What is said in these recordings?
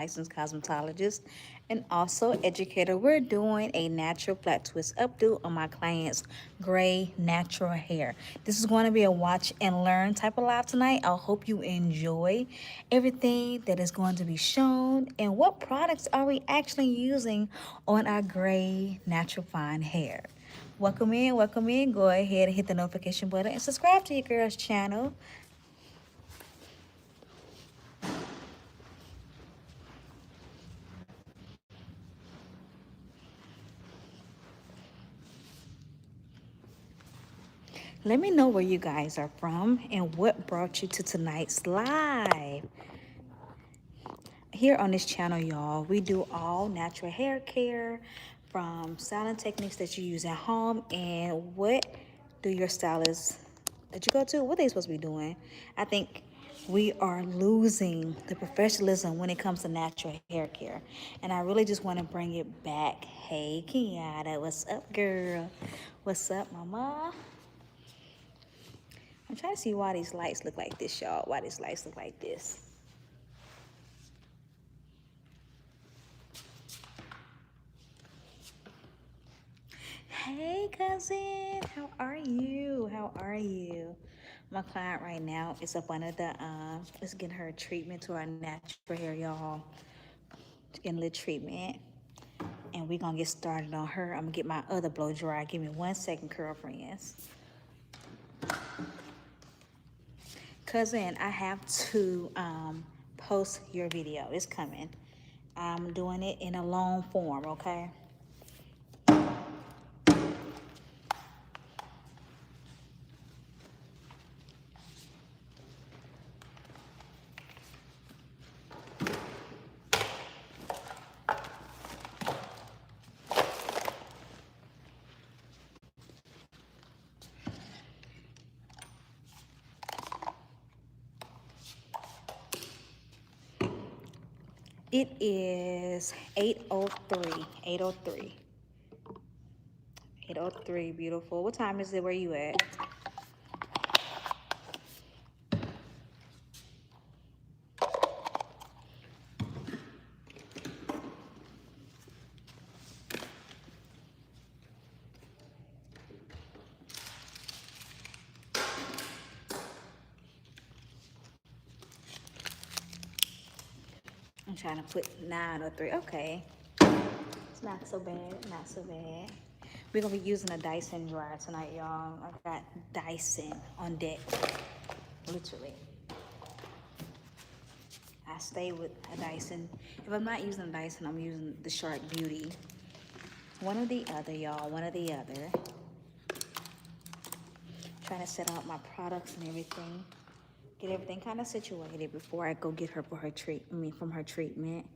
licensed cosmetologist and also educator. We're doing a natural flat twist updo on my client's gray natural hair. This is going to be a watch and learn type of live tonight. I hope you enjoy everything that is going to be shown and what products are we actually using on our gray natural fine hair. Welcome in, welcome in. Go ahead and hit the notification button and subscribe to your girl's channel. Let me know where you guys are from and what brought you to tonight's live. Here on this channel, y'all, we do all natural hair care from styling techniques that you use at home and what do your stylists that you go to, what they supposed to be doing. I think we are losing the professionalism when it comes to natural hair care. And I really just want to bring it back. Hey, Kenyatta, what's up, girl? What's up, mama? I'm trying to see why these lights look like this, y'all. Why these lights look like this. Hey, cousin. How are you? How are you? My client right now is up under the, let's get her treatment to our natural hair, y'all. She's getting a little treatment. And we're going to get started on her. I'm going to get my other blow dry. Give me 1 second, Curl Friendz. Cousin, I have to post your video. It's coming. I'm doing it in a long form, okay? It is 8:03. 8:03. 8:03, beautiful. What time is it? Where you at? I'm trying to put 9:03. Okay. It's not so bad. Not so bad. We're going to be using a Dyson dryer tonight, y'all. I got Dyson on deck. Literally. I stay with a Dyson. If I'm not using a Dyson, I'm using the Shark Beauty. One or the other, y'all. One or the other. Trying to set out my products and everything. Get everything kind of situated before I go get her for her from her treatment.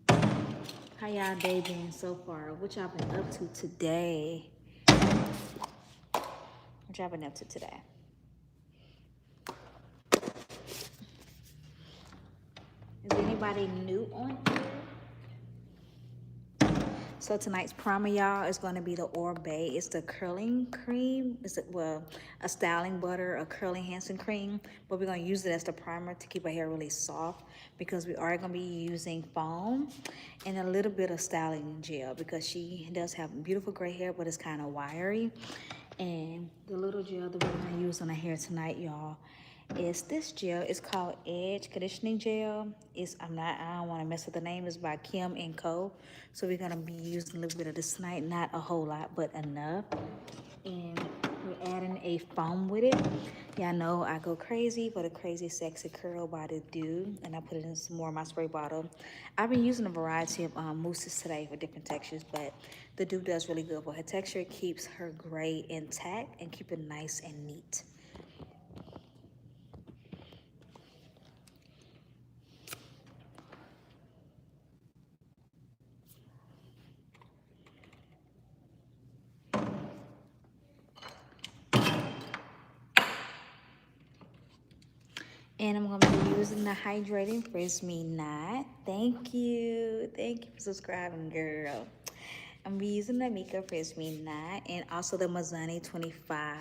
How y'all day been so far? What y'all been up to today? What y'all been up to today? Is anybody new on here? So tonight's primer, y'all, is going to be the Orbe. It's the curling cream. A styling butter, a curling enhancing cream. But we're going to use it as the primer to keep our hair really soft because we are going to be using foam and a little bit of styling gel because she does have beautiful gray hair, but it's kind of wiry. And the little gel that we're going to use on her hair tonight, y'all, is this gel. It's called Edge Conditioning Gel. I don't want to mess with the name. It's by Kim and Co. So we're gonna be using a little bit of this tonight, not a whole lot, but enough. And we're adding a foam with it. Y'all know I go crazy for the crazy sexy curl by the Dew, and I put it in some more of my spray bottle. I've been using a variety of mousses today for different textures, but the Dew does really good for her texture. It keeps her gray intact and keep it nice and neat. And I'm going to be using the Hydrating Frizz Me Knot. Thank you. Thank you for subscribing, girl. I'm going to be using the Mika Frizz Me Knot and also the Mazani 25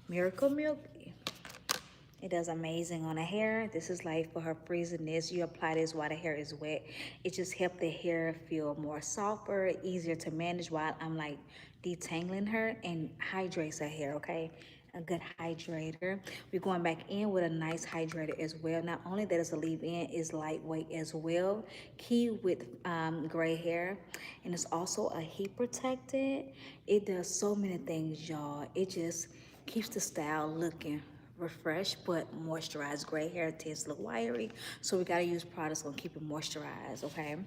Miracle Milk. It does amazing on the hair. This is like for her frizziness. You apply this while the hair is wet. It just helps the hair feel more softer, easier to manage while I'm like detangling her, and hydrates her hair, okay? A good hydrator. We're going back in with a nice hydrator as well. Not only that it's a leave-in, it's lightweight as well. Key with gray hair, and it's also a heat protected. It does so many things, y'all. It just keeps the style looking refresh but moisturized. Gray hair tends to look wiry, so we gotta use products gonna keep it moisturized, okay?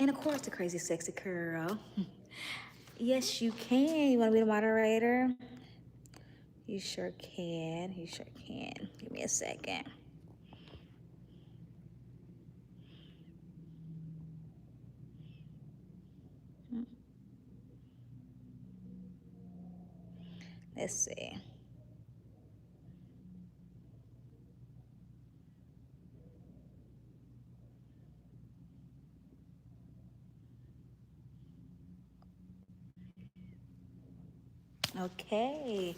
And of course, the crazy sexy curl. Yes, you can. You wanna be the moderator? You sure can. You sure can. Give me a second. Let's see. Okay.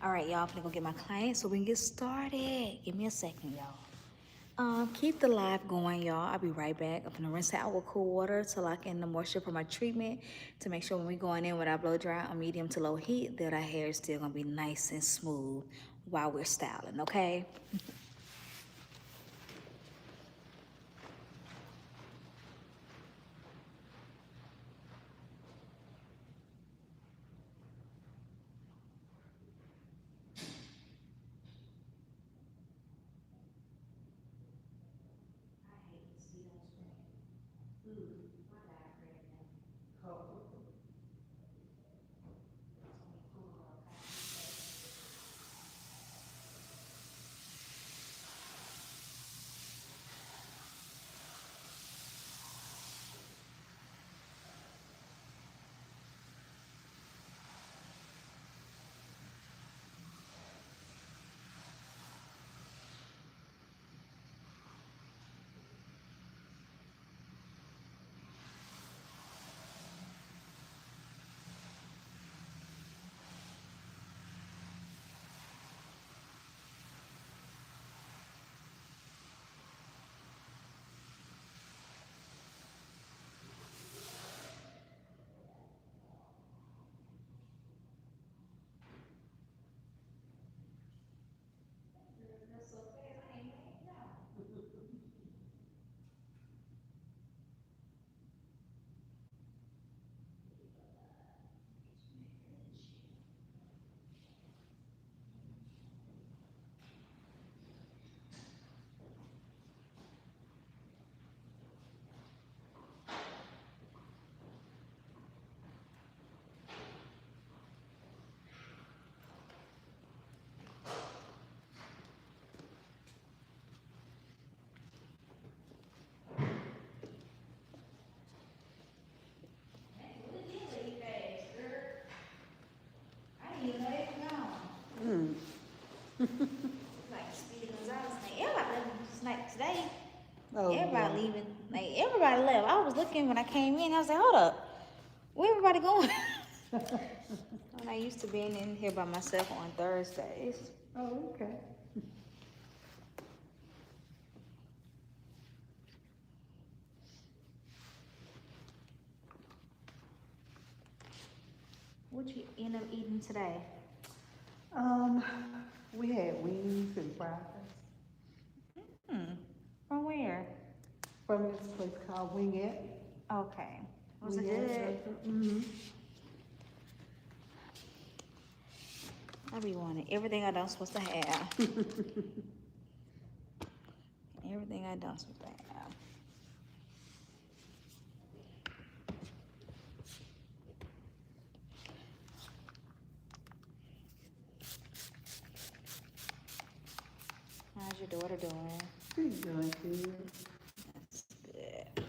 All right, y'all. I'm gonna go get my client so we can get started. Give me a second, y'all. Keep the live going, y'all. I'll be right back. I'm gonna rinse it out with cool water to lock in the moisture for my treatment to make sure when we going in with our blow dry on medium to low heat that our hair is still gonna be nice and smooth while we're styling, okay? Like Speedy Gonzalez, like everybody left like today. Oh, everybody yeah. Leaving, like everybody left. I was looking when I came in. I was like, hold up, where everybody going? When I used to being in here by myself on Thursdays. Oh, okay. What you end up eating today? We had wings and fries From where? from this place called Wingette. Okay. Was it good? Mm-hmm. I be wanting everything I don't supposed to have. Everything I don't supposed to have. How's your daughter doing? She's doing good. That's good.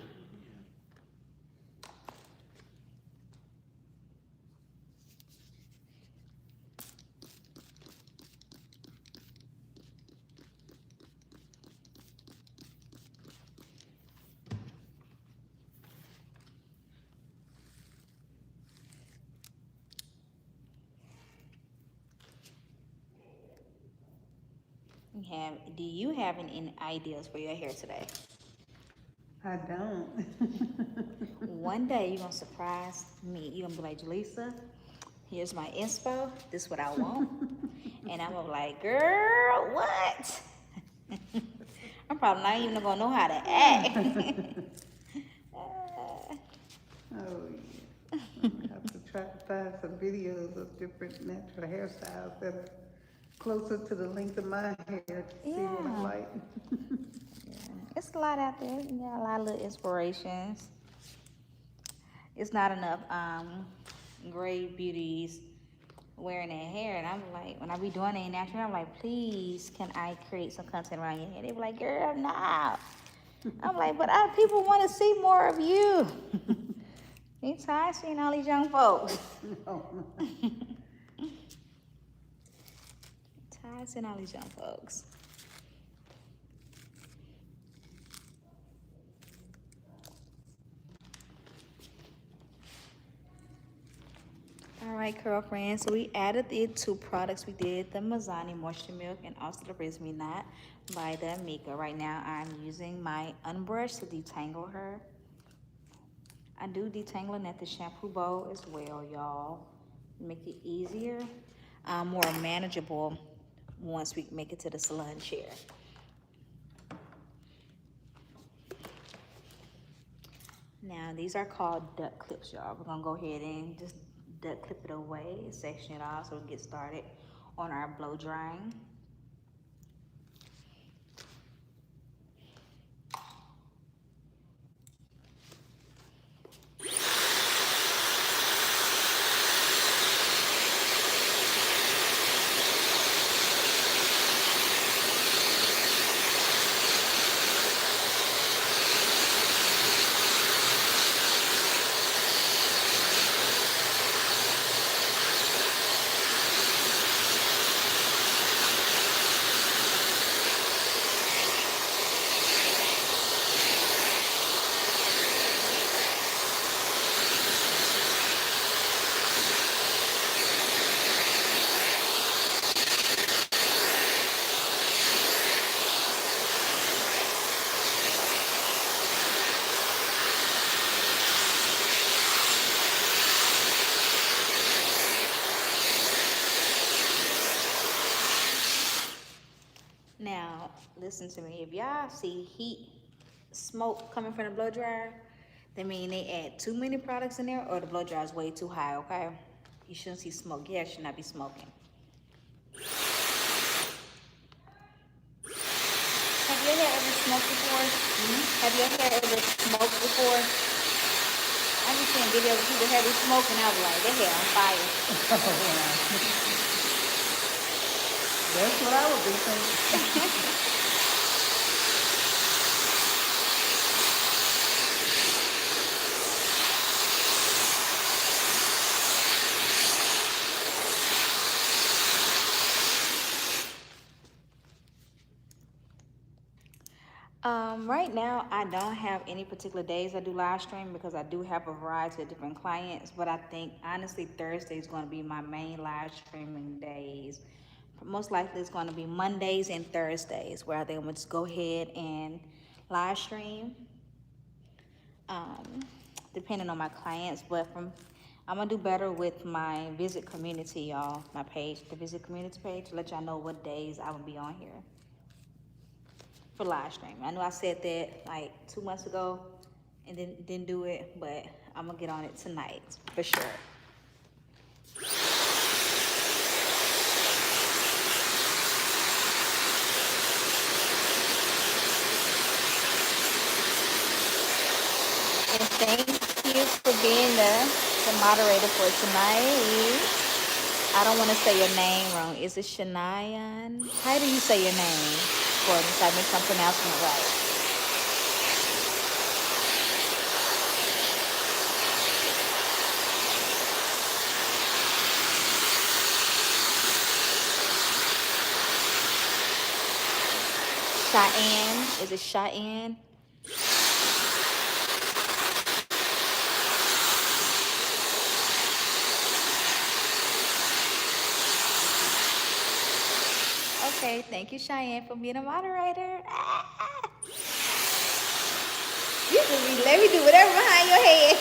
Do you have any ideas for your hair today? I don't. One day you're gonna surprise me. You're gonna be like, Gellisa, here's my inspo. This is what I want. And I'm gonna be like, girl, what? I'm probably not even gonna know how to act. Oh, yeah. I'm gonna have to try to find some videos of different natural hairstyles that are closer to the length of my hair to see what I Yeah. like. It's a lot out there. You got a lot of little inspirations. It's not enough great beauties wearing their hair. And I'm like, when I be doing it natural, I'm like, please, can I create some content around your hair? They be like, girl, nah. I'm like, but people want to see more of you. You tired seeing all these young folks. No. Tired seeing all these young folks. All right, Curl Friends. So we added the two products. We did the Mazzani Moisture Milk and also the Rinse Me Not by the Amika. Right now, I'm using my unbrush to detangle her. I do detangling at the shampoo bowl as well, y'all. Make it easier, more manageable once we make it to the salon chair. Now, these are called duck clips, y'all. We're gonna go ahead and just duck clip it away, section it off so we can get started on our blow drying. Now, listen to me. If y'all see heat, smoke coming from the blow dryer, that means they add too many products in there or the blow dryer is way too high, okay? You shouldn't see smoke. Yeah, should not be smoking. Have your hair ever smoked before? Have your hair ever smoked before? I be seeing videos of people heavy smoking. I was like, their hair on fire. That's what I would be thinking. Right now, I don't have any particular days I do live stream because I do have a variety of different clients, but I think honestly Thursday is going to be my main live streaming days. Most likely it's going to be Mondays and Thursdays where I think I'm going to just go ahead and live stream, depending on my clients, but I'm going to do better with my visit community, y'all, my page, the visit community page, to let y'all know what days I will be on here for live stream. I know I said that like 2 months ago and then didn't do it, but I'm gonna get on it tonight for sure. And thank you for being the moderator for tonight. I don't want to say your name wrong. Is it Shanayan? How do you say your name? For me, so I make sure I'm pronouncing it right. Cheyenne? Is it Cheyenne? Okay, Okay, thank you, Cheyenne, for being a moderator. You can let me do whatever behind your head.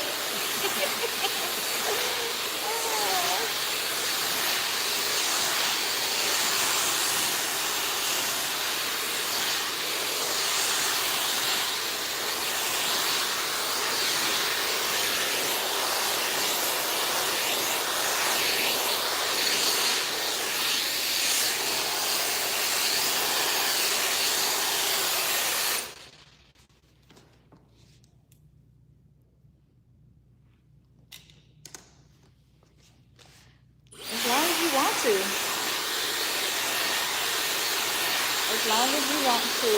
As long as you want to. As long as you want to.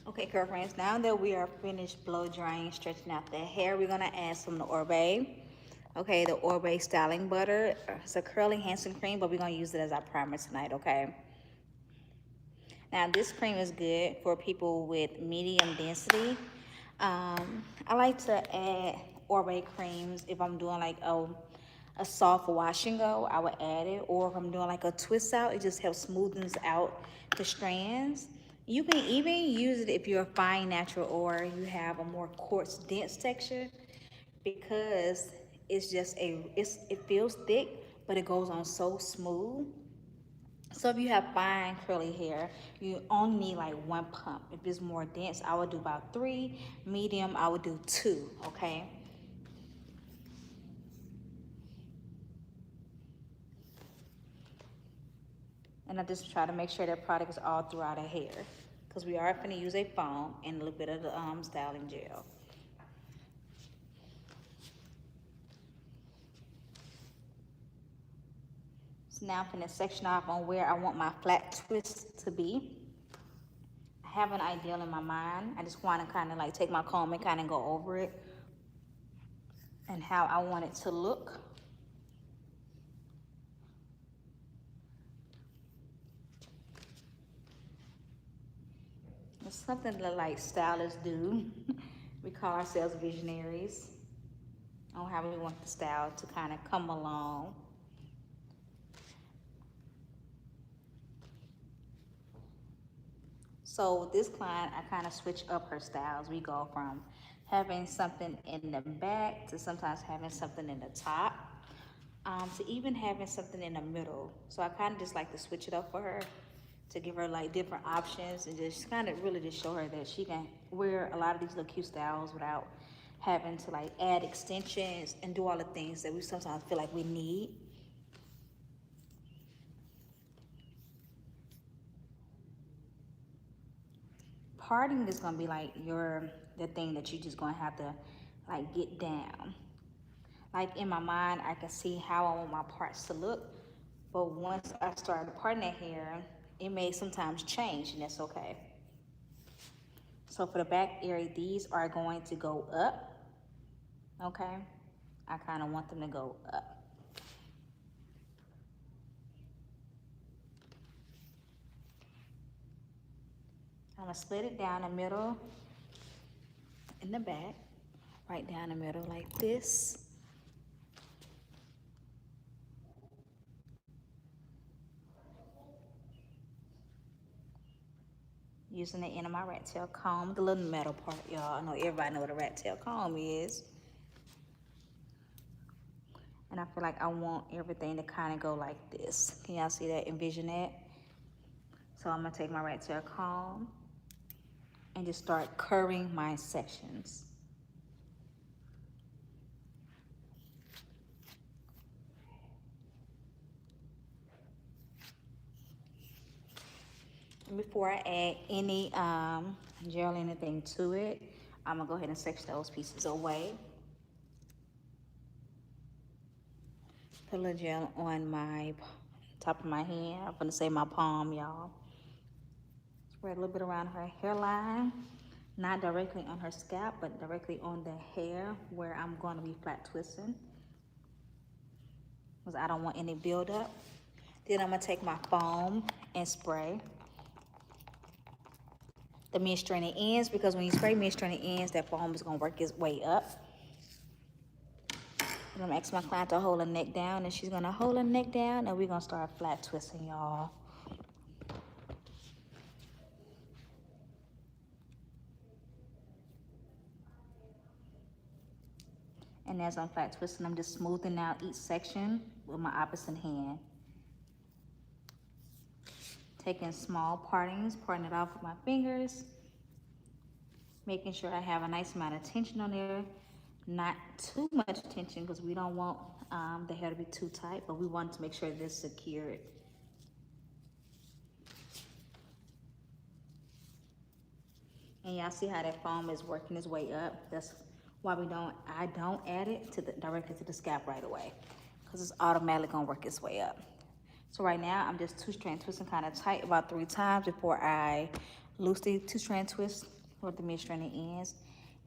Okay, girlfriends, now that we are finished blow drying, stretching out the hair, we're gonna add some of the Orbe. Okay, the Orbe styling butter. It's a curling Hansen cream, but we're gonna use it as our primer tonight, okay? Now this cream is good for people with medium density. I like to add Orbe creams if I'm doing like a soft wash and go, I would add it. Or if I'm doing like a twist out, it just helps smoothens out the strands. You can even use it if you're a fine natural or you have a more coarse dense texture, because it's just it feels thick, but it goes on so smooth. So if you have fine curly hair, you only need like one pump. If it's more dense, I would do about 3. Medium, I would do 2, okay? And I just try to make sure that product is all throughout the hair, because we are going to use a foam and a little bit of the styling gel. So now I'm going to section off on where I want my flat twist to be. I have an ideal in my mind. I just want to kind of like take my comb and kind of go over it and how I want it to look. It's something that like stylists do. We call ourselves visionaries on how we want the style to kind of come along. So with this client, I kind of switch up her styles. We go from having something in the back to sometimes having something in the top, to even having something in the middle. So I kind of just like to switch it up for her to give her like different options and just kind of really just show her that she can wear a lot of these little cute styles without having to like add extensions and do all the things that we sometimes feel like we need. Parting is gonna be like the thing that you just gonna have to like get down. Like in my mind, I can see how I want my parts to look, but once I started parting that hair, it may sometimes change, and that's okay. So for the back area, these are going to go up, okay? I kind of want them to go up. I'm gonna split it down the middle in the back, right down the middle like this. Using the end of my rat tail comb, the little metal part, y'all. I know everybody know what a rat tail comb is. And I feel like I want everything to kind of go like this. Can y'all see that? Envision that? So I'm gonna take my rat tail comb and just start curving my sections. Before I add any gel or anything to it, I'm gonna go ahead and section those pieces away. Put a little gel on my top of my hand. I'm gonna say my palm, y'all. Spread a little bit around her hairline, not directly on her scalp, but directly on the hair where I'm going to be flat twisting, because I don't want any buildup. Then I'm gonna take my foam and spray the mid-stranded ends, because when you spray mid-stranded ends, that foam is gonna work its way up. And I'm asking my client to hold her neck down, and she's gonna hold her neck down, and we're gonna start flat twisting, y'all. And as I'm flat twisting, I'm just smoothing out each section with my opposite hand. Taking small partings, parting it off with my fingers, making sure I have a nice amount of tension on there. Not too much tension, because we don't want the hair to be too tight, but we want to make sure this is secured. And y'all see how that foam is working its way up? That's why I don't add it directly to the scalp right away, because it's automatically gonna work its way up. So right now I'm just two-strand twisting kind of tight about 3 times before I loosely two-strand twist for the mid-stranded ends.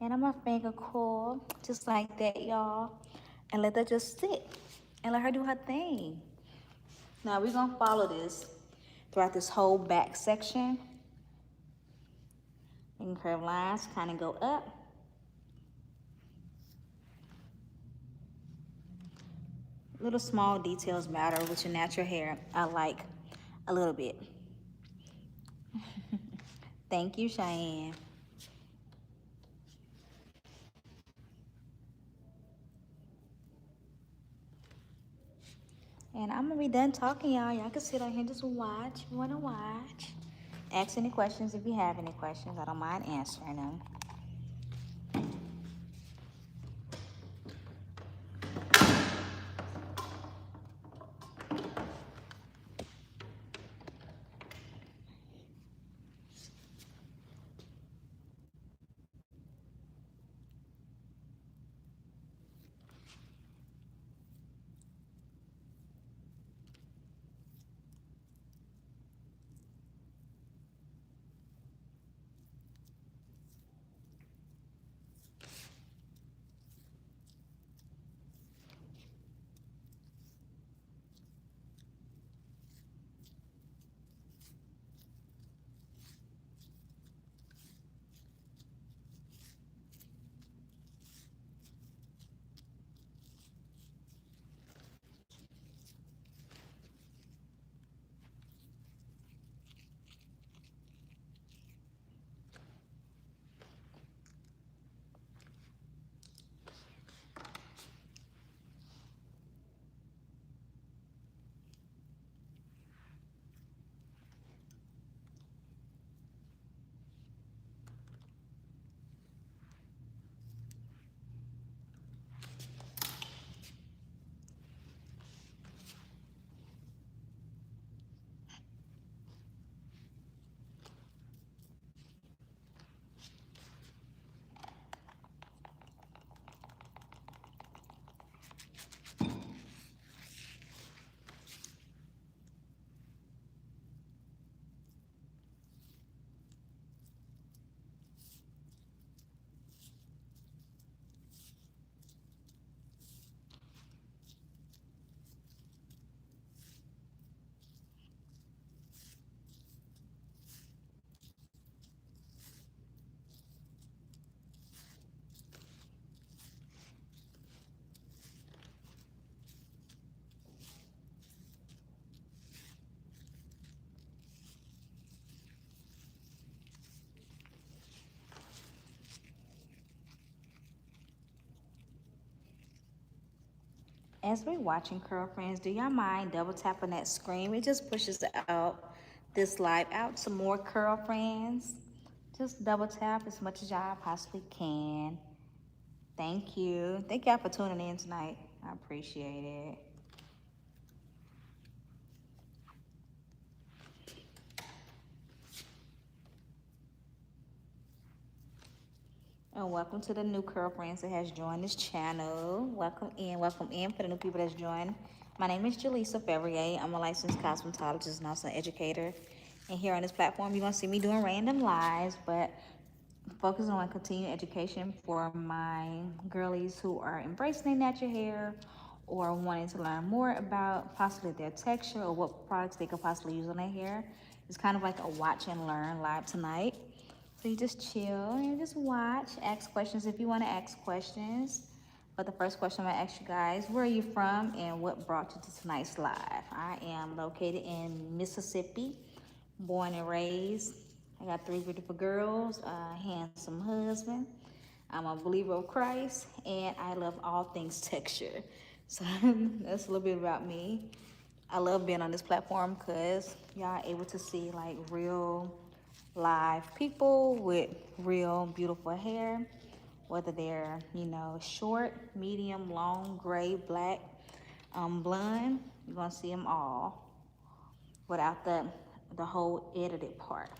And I'm gonna finger coil just like that, y'all, and let that just sit and let her do her thing. Now we're gonna follow this throughout this whole back section. And curved lines kind of go up. Little small details matter with your natural hair. I like a little bit. Thank you, Cheyenne. And I'm gonna be done talking, y'all. Y'all can sit on here and just watch if you wanna watch. Ask any questions if you have any questions. I don't mind answering them. As we're watching Curl Friends, do y'all mind double tapping that screen? It just pushes out this live out some more Curl Friends. Just double tap as much as y'all possibly can. Thank you. Thank y'all for tuning in tonight. I appreciate it. And welcome to the new Curl Friends that has joined this channel. Welcome in for the new people that's joined. My name is Gellisa Fevrier. I'm a licensed cosmetologist and also an educator. And here on this platform, you're gonna see me doing random lives, but focusing on continuing education for my girlies who are embracing their natural hair or wanting to learn more about possibly their texture or what products they could possibly use on their hair. It's kind of like a watch and learn live tonight. So you just chill and just watch, ask questions if you want to ask questions. But the first question I'm gonna ask you guys, where are you from and what brought you to tonight's live? I am located in Mississippi, born and raised. I got three beautiful girls, a handsome husband. I'm a believer of Christ and I love all things texture. So that's a little bit about me. I love being on this platform because y'all are able to see like real live people with real beautiful hair, whether they're, short, medium, long, gray, black, blonde. You're gonna see them all without the whole edited part.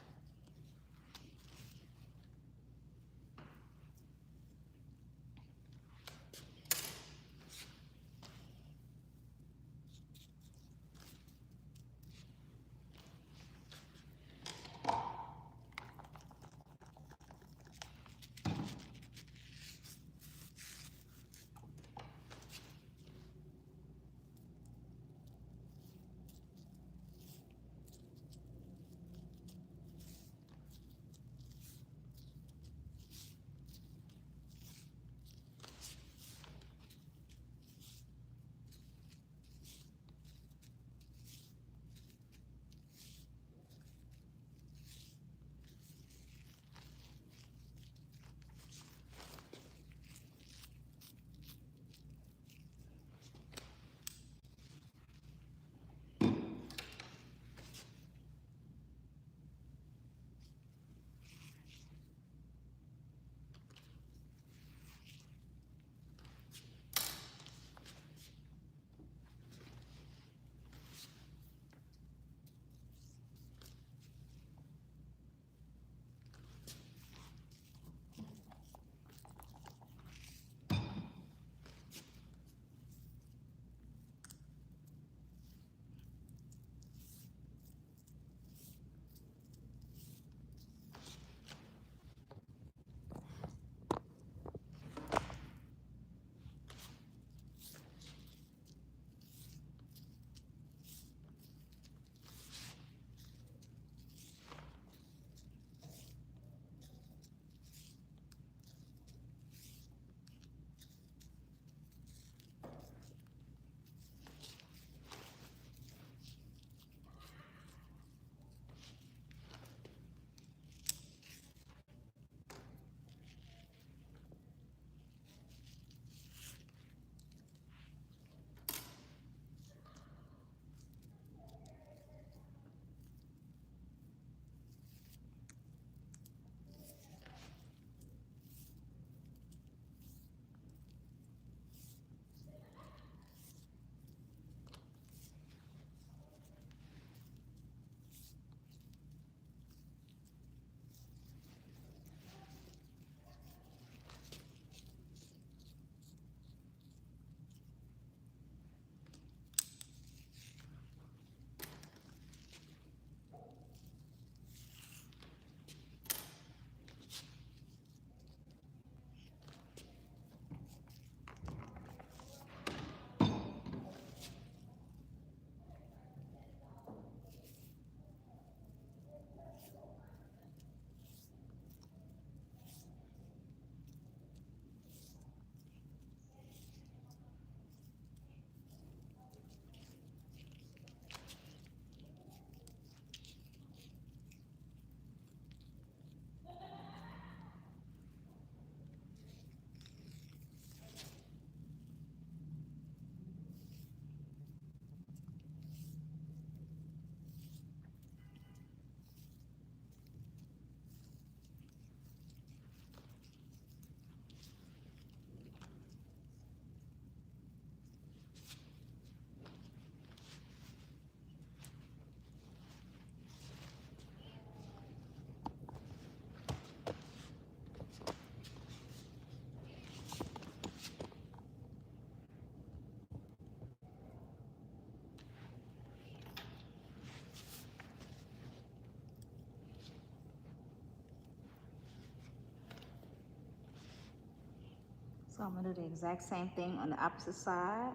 So I'm gonna do the exact same thing on the opposite side.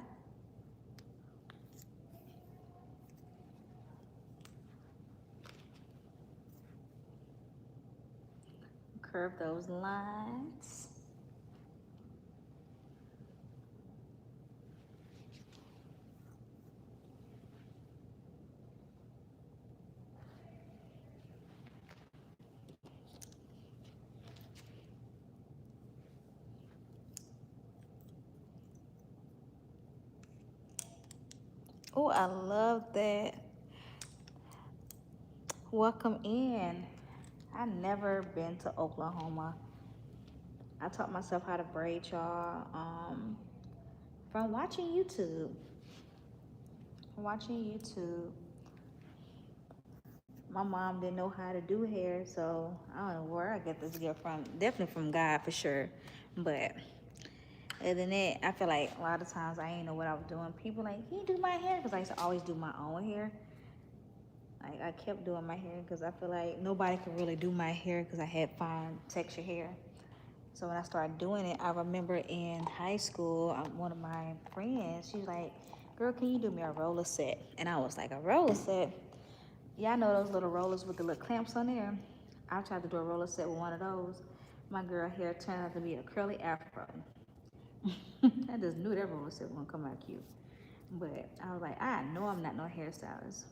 Curve those lines. Oh, I love that. Welcome in. I never been to Oklahoma. I taught myself how to braid, y'all, from watching YouTube. My mom didn't know how to do hair, so I don't know where I get this gift from. Definitely from God for sure. But other than that, I feel like a lot of times I didn't know what I was doing. People like, can you do my hair? Because I used to always do my own hair. Like I kept doing my hair because I feel like nobody could really do my hair because I had fine texture hair. So when I started doing it, I remember in high school, one of my friends, she was like, girl, can you do me a roller set? And I was like, a roller set? Yeah, I know those little rollers with the little clamps on there. I tried to do a roller set with one of those. My girl hair turned out to be a curly afro. I just knew that roller set was gonna come out cute. But I was like, I know I'm not no hairstylist.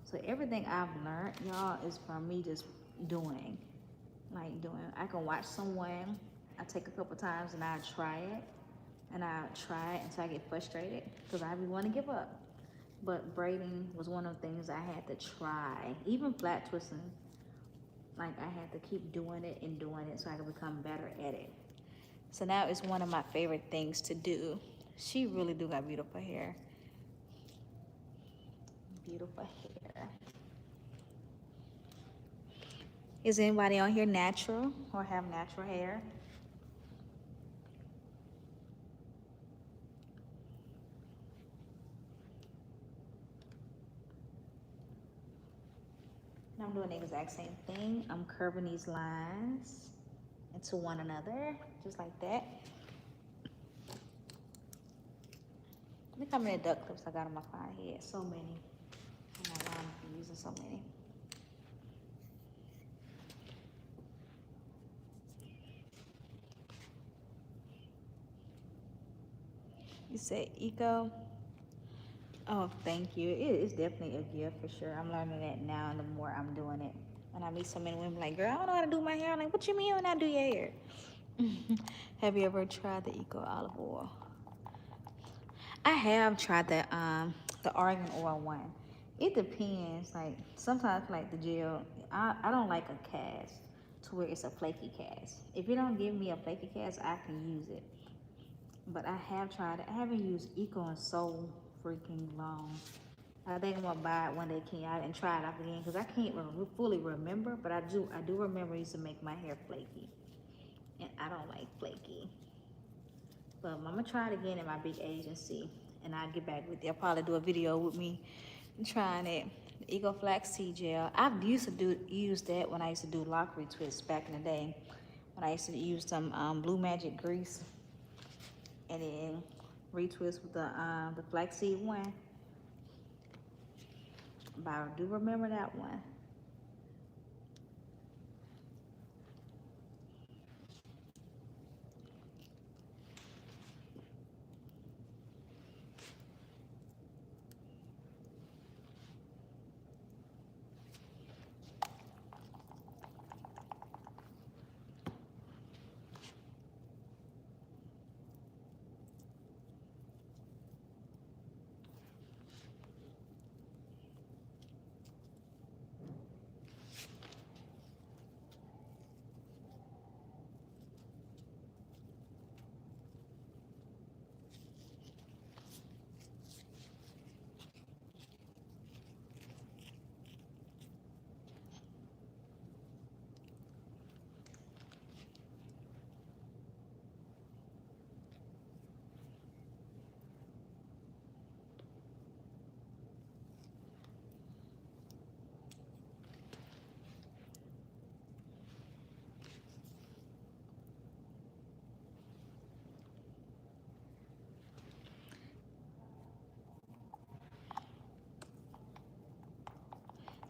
So everything I've learned, y'all, is from me just doing. I can watch someone, I take a couple times and I try it. And I try it until I get frustrated because I be want to give up. But braiding was one of the things I had to try. Even flat twisting, like I had to keep doing it so I could become better at it. So now it's one of my favorite things to do. She really do got beautiful hair. Beautiful hair. Is anybody on here natural or have natural hair? And I'm doing the exact same thing. I'm curving these lines into one another, just like that. Look how many duck clips I got on my fine head. So many. I don't know why I'm using so many. You said eco. Oh, thank you. It is definitely a gift for sure. I'm learning that now, and the more I'm doing it. And I meet so many women like, girl, I don't know how to do my hair. I'm like, what you mean when I do your hair? Have you ever tried the eco olive oil? I have tried the argan oil one. It depends. Like sometimes like the gel, I don't like a cast to where it's a flaky cast. If you don't give me a flaky cast, I can use it. But I have tried it. I haven't used eco in so freaking long. I think I'm gonna buy it one day, Ken, and try it out again because I can't fully remember, but I do remember it used to make my hair flaky, and I don't like flaky. But I'm gonna try it again in my big agency, and I'll get back with you. I'll probably do a video with me trying it. The Eco Flaxseed Gel. I've used to use that when I used to do lock retwists back in the day. When I used to use some Blue Magic grease and then retwist with the flaxseed one. But I do remember that one.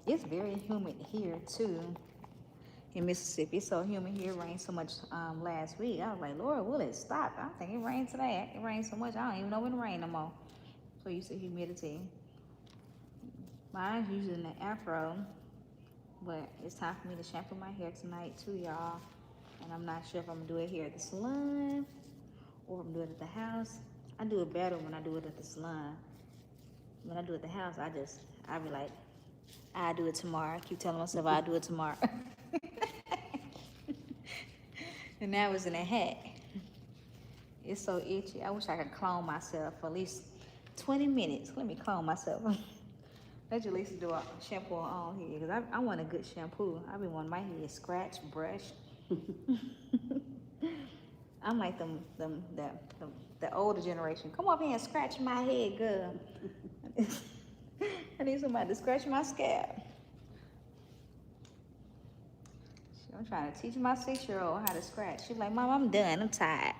It's very humid here too in Mississippi. It's so humid here. It rained so much last week. I was like, Lord, will it stop? I think it rained today. It rained so much I don't even know when it rained no more. So you see humidity. Mine's using the afro, but it's time for me to shampoo my hair tonight too, y'all. And I'm not sure if I'm gonna do it here at the salon or if I'm doing it at the house. I do it better when I do it at the salon. When I do it at the house, I be like, I'll do it tomorrow. I keep telling myself I'll do it tomorrow. And now it's in a hat. It's so itchy. I wish I could clone myself for at least 20 minutes. Let me clone myself. Let Gellisa do a shampoo on here because I want a good shampoo. I've been wanting my hair scratch, brush. I'm like the older generation. Come up here and scratch my head, girl. I need somebody to scratch my scalp. I'm trying to teach my 6-year-old how to scratch. She's like, Mom, I'm done. I'm tired.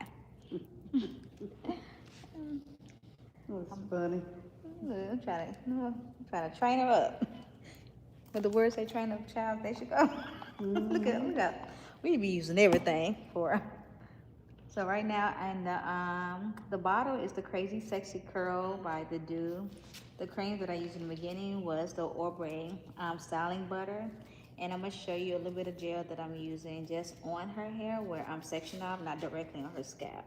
That's funny. I'm trying to train her up. But the words say train a child, they should go. Look at. We be using everything for her. So right now, and the bottle is the Crazy Sexy Curl by the Do. The cream that I used in the beginning was the Orbe styling butter. And I'm gonna show you a little bit of gel that I'm using just on her hair where I'm sectioning off, not directly on her scalp.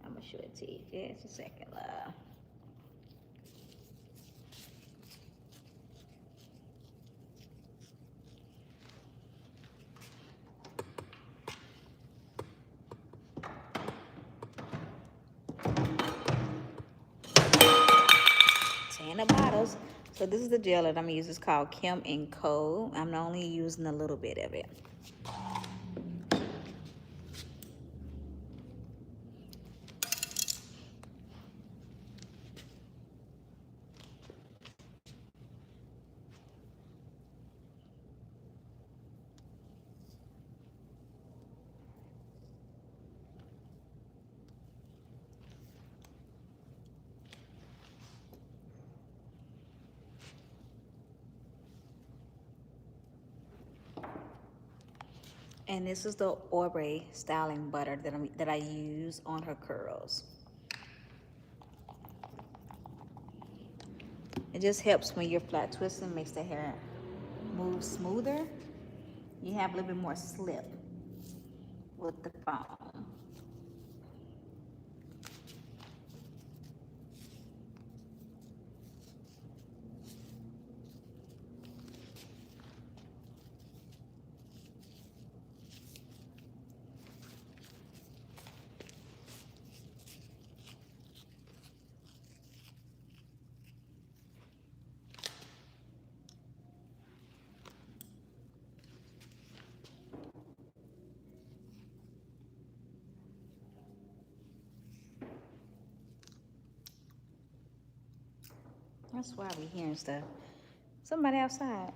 I'm gonna show it to you just a second, love. The bottles. So this is the gel that I'm using. It's called Kim & Co. I'm only using a little bit of it. And this is the Orbe styling butter that I use on her curls. It just helps when you're flat twisting, makes the hair move smoother. You have a little bit more slip with the foam. That's why we hearing stuff. Somebody outside.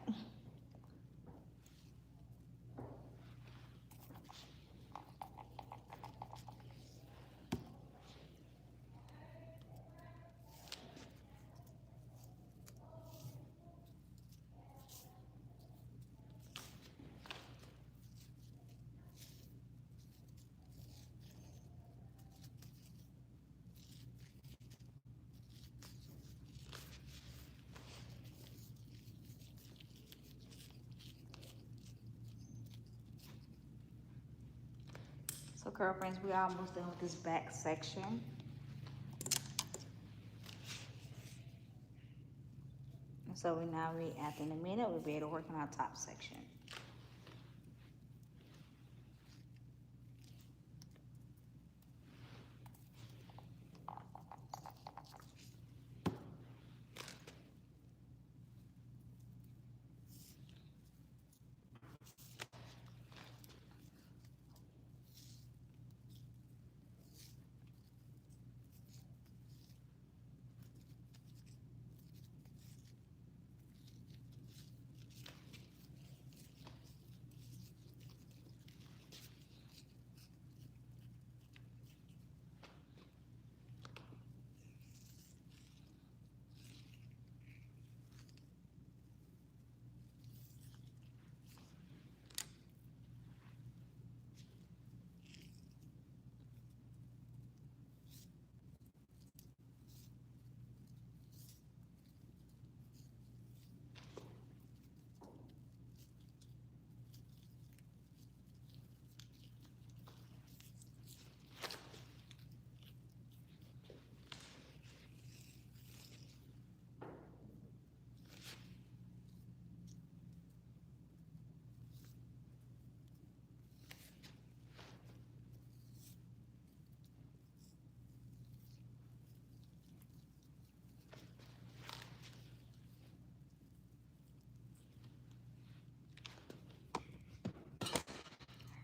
So Curl Friends, we're almost done with this back section. And so after in a minute, we'll be able to work on our top section.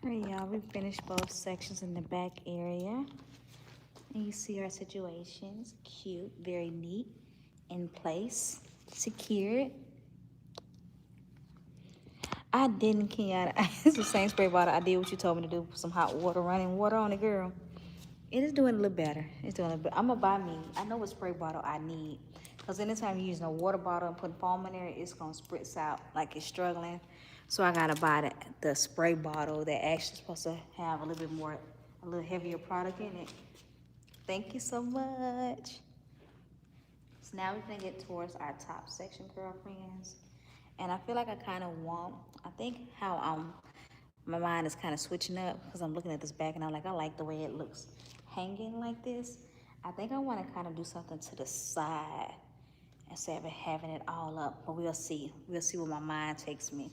Alright, y'all, we finished both sections in the back area. And you see our situations. Cute, very neat, in place, secured. I didn't, Kenyatta. It's the same spray bottle. I did what you told me to do. Put some hot water, running water on it, girl. It is doing a little better. It's doing a little better. I'm gonna buy me. I know what spray bottle I need. Because anytime you're using a water bottle and putting foam in there, it's gonna spritz out like it's struggling. So I gotta buy the spray bottle that actually supposed to have a little bit more, a little heavier product in it. Thank you so much. So now we're gonna get towards our top section, girlfriends. And I feel like I kind of want, I think how my mind is kind of switching up because I'm looking at this back and I'm like, I like the way it looks hanging like this. I think I want to kind of do something to the side instead of having it all up, but we'll see. We'll see where my mind takes me.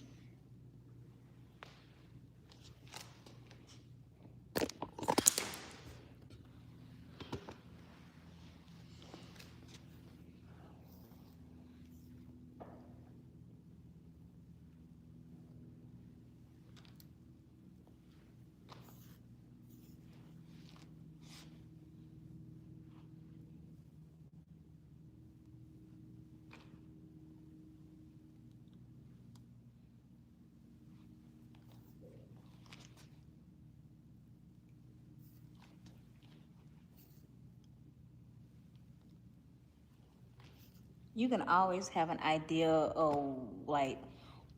You can always have an idea of like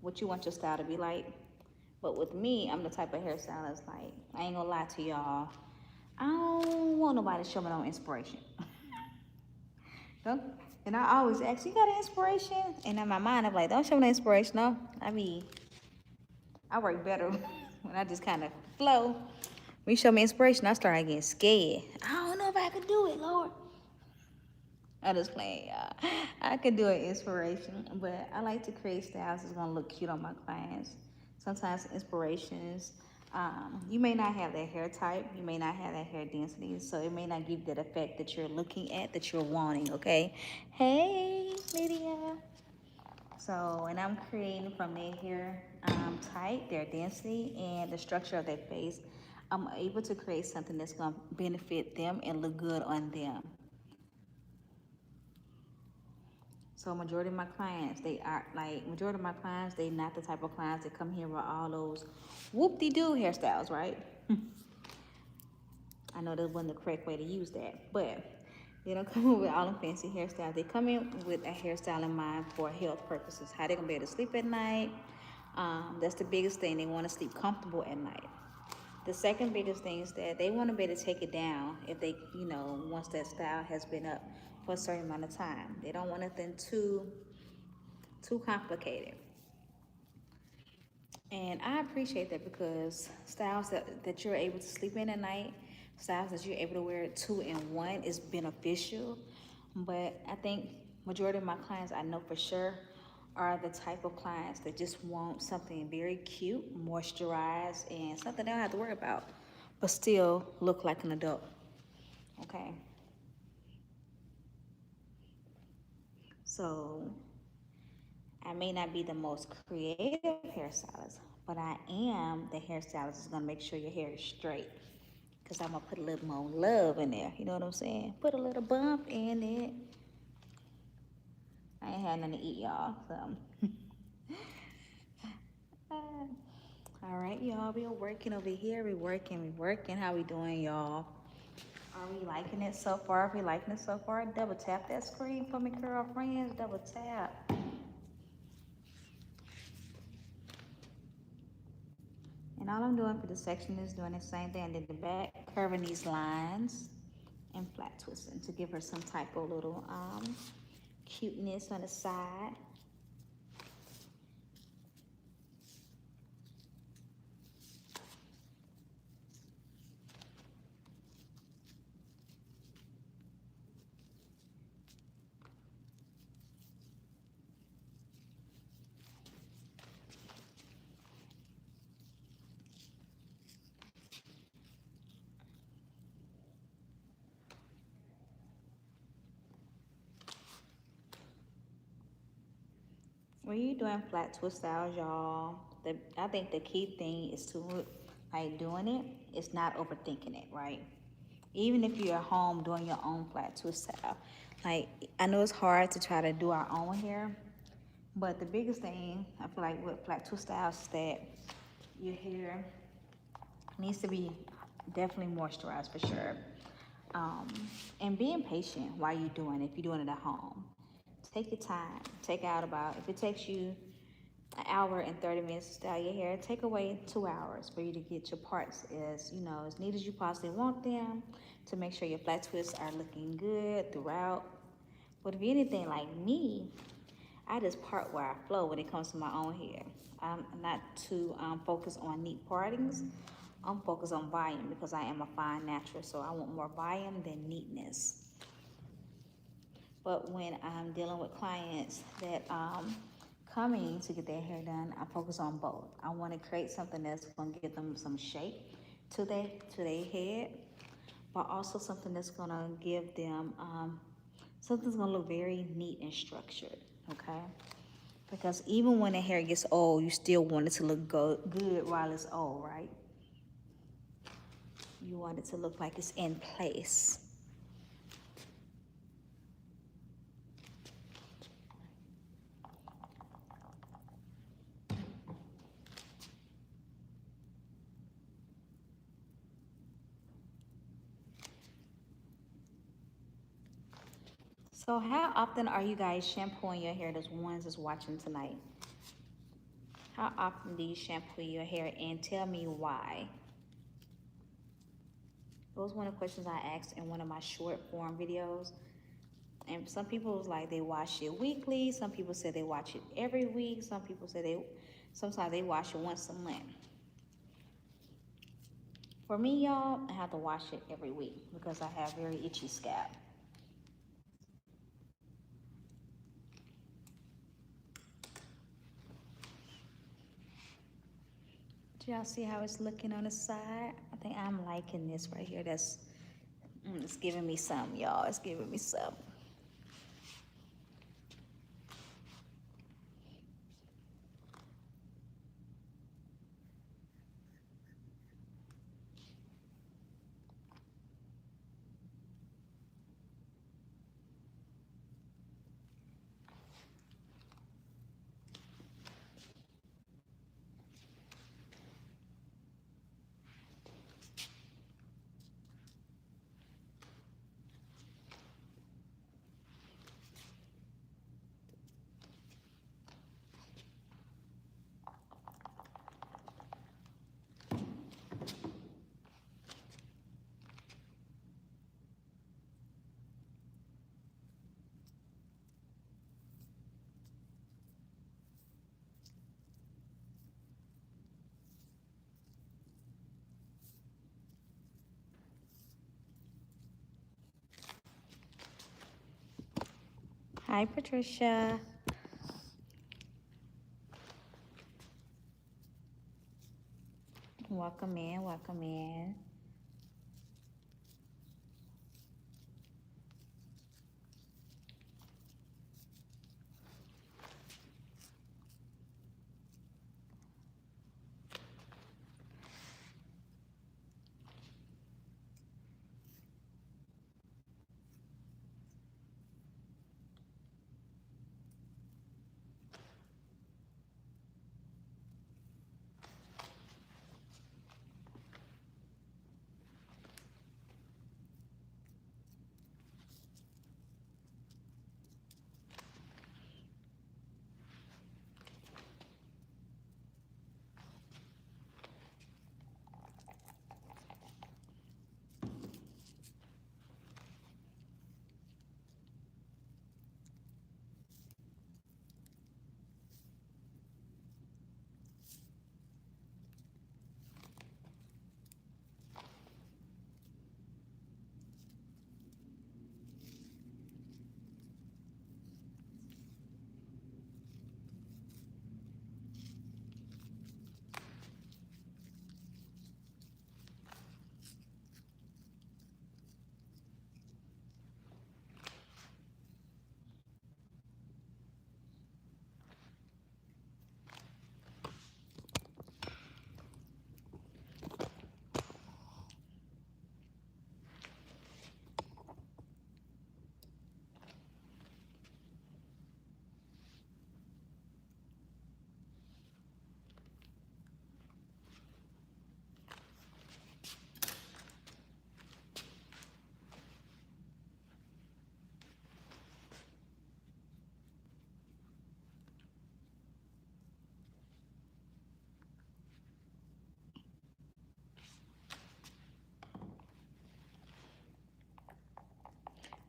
what you want your style to be like. But with me, I'm the type of hairstylist, like, I ain't gonna lie to y'all. I don't want nobody to show me no inspiration. Don't, and I always ask, you got an inspiration? And in my mind, I'm like, don't show me no inspiration, no. I mean, I work better when I just kind of flow. When you show me inspiration, I start getting scared. I don't know if I can do it, Lord. I just playing, y'all. I could do an inspiration, but I like to create styles that's gonna look cute on my clients. Sometimes inspirations, you may not have that hair type, you may not have that hair density, so it may not give you that effect that you're looking at, that you're wanting, okay? Hey, Lydia. So, and I'm creating from their hair type, their density, and the structure of their face. I'm able to create something that's gonna benefit them and look good on them. So majority of my clients, they not the type of clients that come here with all those whoop-de-doo hairstyles, right? I know that wasn't the correct way to use that, but they don't come in with all the fancy hairstyles. They come in with a hairstyle in mind for health purposes. How they gonna be able to sleep at night. That's the biggest thing. They want to sleep comfortable at night. The second biggest thing is that they want to be able to take it down if they, once that style has been up for a certain amount of time. They don't want nothing too complicated. And I appreciate that because styles that you're able to sleep in at night, styles that you're able to wear 2-in-1 is beneficial. But I think majority of my clients I know for sure are the type of clients that just want something very cute, moisturized, and something they don't have to worry about, but still look like an adult. Okay. So I may not be the most creative hairstylist, but I am the hairstylist that's gonna make sure your hair is straight. Cause I'm gonna put a little more love in there. You know what I'm saying? Put a little bump in it. I ain't had nothing to eat, y'all. So, all right, y'all. We are working over here. We working. How we doing, y'all? Are we liking it so far? If we liking it so far, double tap that screen for me, Curl Friendz. Double tap. And all I'm doing for this section is doing the same thing in the back, curving these lines and flat twisting to give her some type of little cuteness on the side. When you're doing flat twist styles, y'all, I think the key thing is to like doing it, it's not overthinking it, right? Even if you're at home doing your own flat twist style, like I know it's hard to try to do our own hair, but the biggest thing I feel like with flat twist styles is that your hair needs to be definitely moisturized for sure. Um, and being patient while you're doing it, if you're doing it at home. Take your time. Take out about, if it takes you an hour and 30 minutes to style your hair, take away 2 hours for you to get your parts as, as neat as you possibly want them, to make sure your flat twists are looking good throughout. But if you're anything like me, I just part where I flow when it comes to my own hair. I'm not too focused on neat partings. I'm focused on volume because I am a fine natural, so I want more volume than neatness. But when I'm dealing with clients that coming to get their hair done, I focus on both. I want to create something that's going to give them some shape to their head, but also something that's going to give them something's going to look very neat and structured. Okay. Because even when the hair gets old, you still want it to look good while it's old, right? You want it to look like it's in place. So how often are you guys shampooing your hair? Those ones that's watching tonight. How often do you shampoo your hair, and tell me why? Those were one of the questions I asked in one of my short form videos. And some people was like they wash it weekly. Some people said they wash it every week. Some people say sometimes they wash it once a month. For me, y'all, I have to wash it every week because I have very itchy scalp. Do y'all see how it's looking on the side? I think I'm liking this right here. It's giving me some, y'all. It's giving me some. Hi, Patricia. Welcome in, welcome in.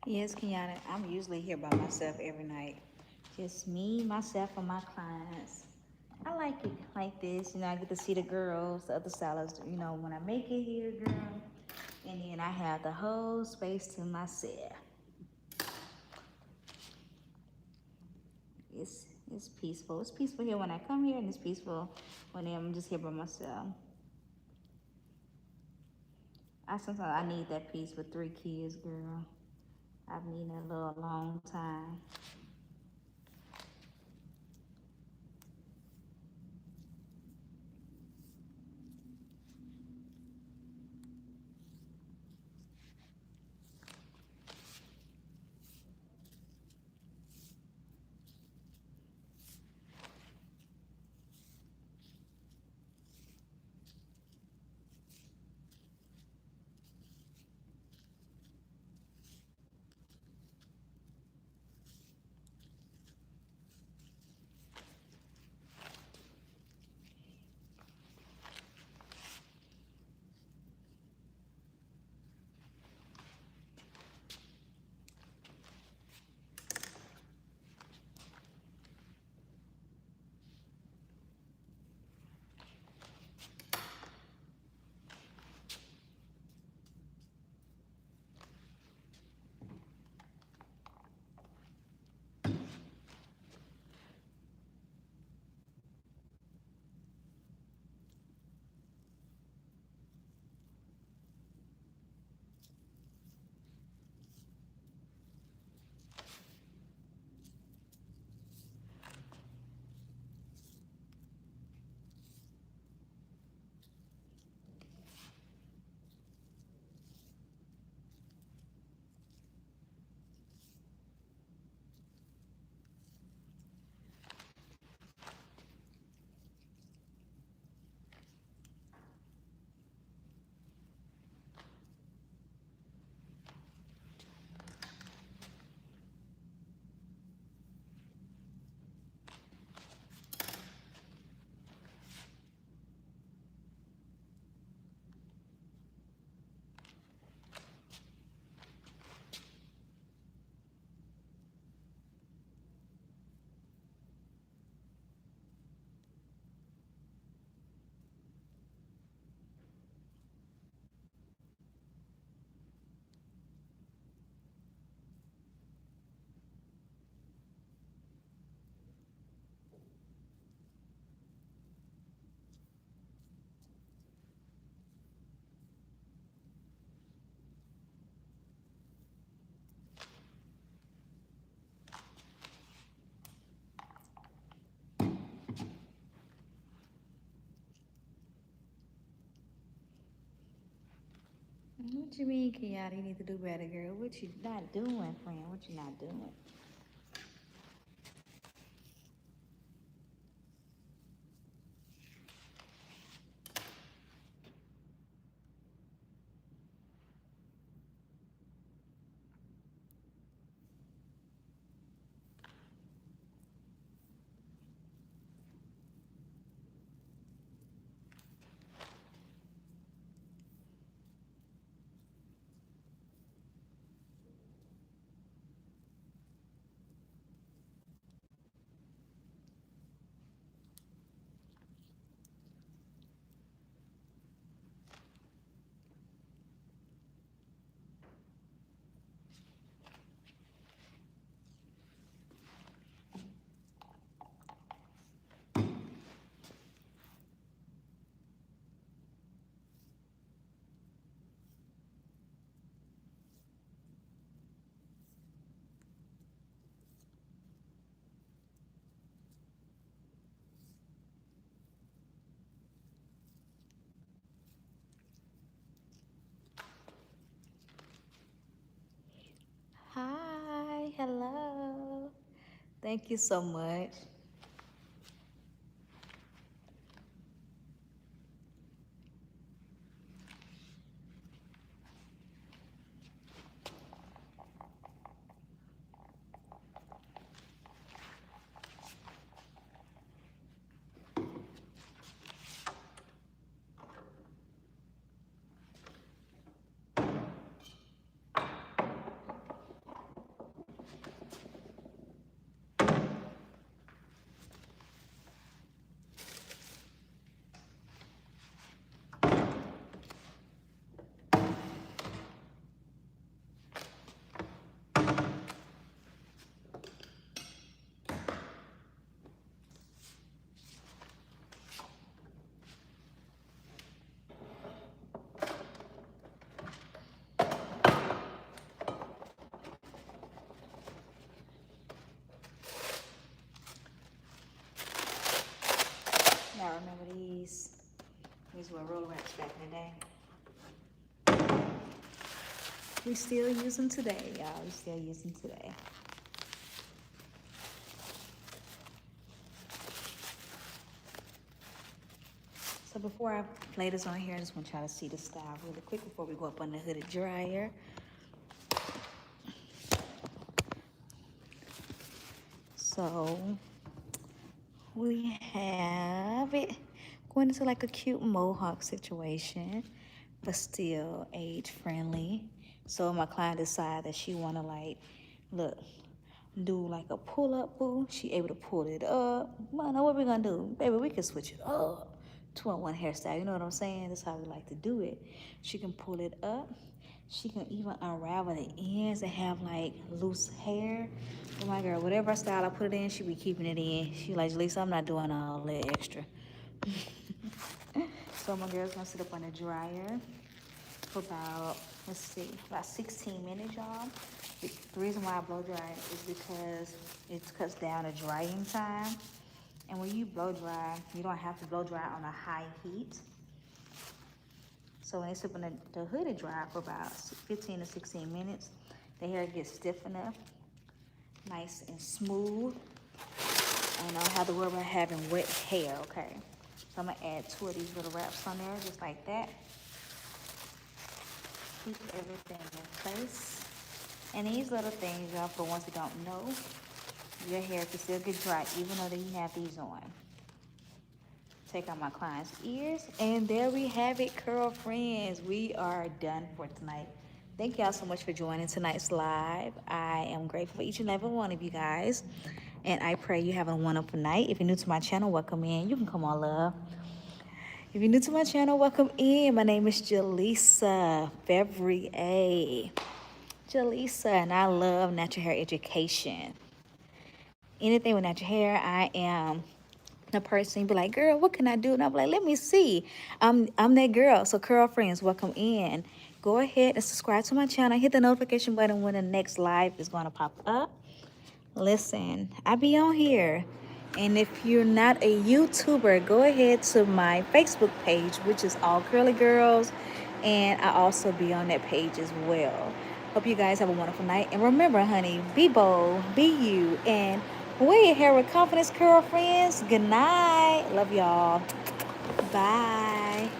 Yes, Kenyatta, I'm usually here by myself every night. Just me, myself, and my clients. I like it like this. You know, I get to see the girls, the other stylists, you know, when I make it here, girl. And then I have the whole space to myself. It's peaceful. It's peaceful here when I come here, and it's peaceful when I'm just here by myself. I sometimes I need that peace with 3 kids, girl. I've needed a little long time. What you mean, Kenyatta? You need to do better, girl. What you not doing, friend? What you not doing? Hi, hello. Thank you so much. back in the day. We still use them today, y'all. We still use them today. So before I lay this on here, I just want y'all to see the style really quick before we go up on the hooded dryer. So we have it going into like a cute mohawk situation, but still age friendly. So my client decided that she wanna like, look, do like a pull up boo. She able to pull it up. Well, now what we gonna do? Baby, we can switch it up to a one hairstyle. You know what I'm saying? That's how we like to do it. She can pull it up. She can even unravel the ends and have like loose hair. Oh my girl, whatever style I put it in, she be keeping it in. She like, Lisa, I'm not doing all that extra. So my girl's gonna sit up on the dryer for about, let's see, about 16 minutes, y'all. The reason why I blow dry is because it cuts down the drying time. And when you blow dry, you don't have to blow dry on a high heat. So when they sit on the hooded dry for about 15 to 16 minutes, the hair gets stiff enough, nice and smooth. And I don't have to worry about having wet hair, okay? So I'm gonna add 2 of these little wraps on there, just like that. Keep everything in place. And these little things, y'all, for the ones who don't know, your hair can still get dry even though you have these on. Take out my client's ears, and there we have it, Curl Friends. We are done for tonight. Thank y'all so much for joining tonight's live. I am grateful for each and every one of you guys, and I pray you have a wonderful night. If you're new to my channel, welcome in. You can come on, love. If you're new to my channel, welcome in. My name is Gellisa Fevrier. Gellisa, and I love natural hair education. Anything with natural hair, I am the person be like, girl, what can I do? And I'm like, let me see. I'm that girl. So Curl Friends, welcome in. Go ahead and subscribe to my channel. Hit the notification button when the next live is going to pop up. Listen, I be on here. And if you're not a YouTuber, go ahead to my Facebook page, which is All Curly Girls. And I also be on that page as well. Hope you guys have a wonderful night. And remember, honey, be bold, be you, and wear your hair with confidence, Curl Friends. Good night. Love y'all. Bye.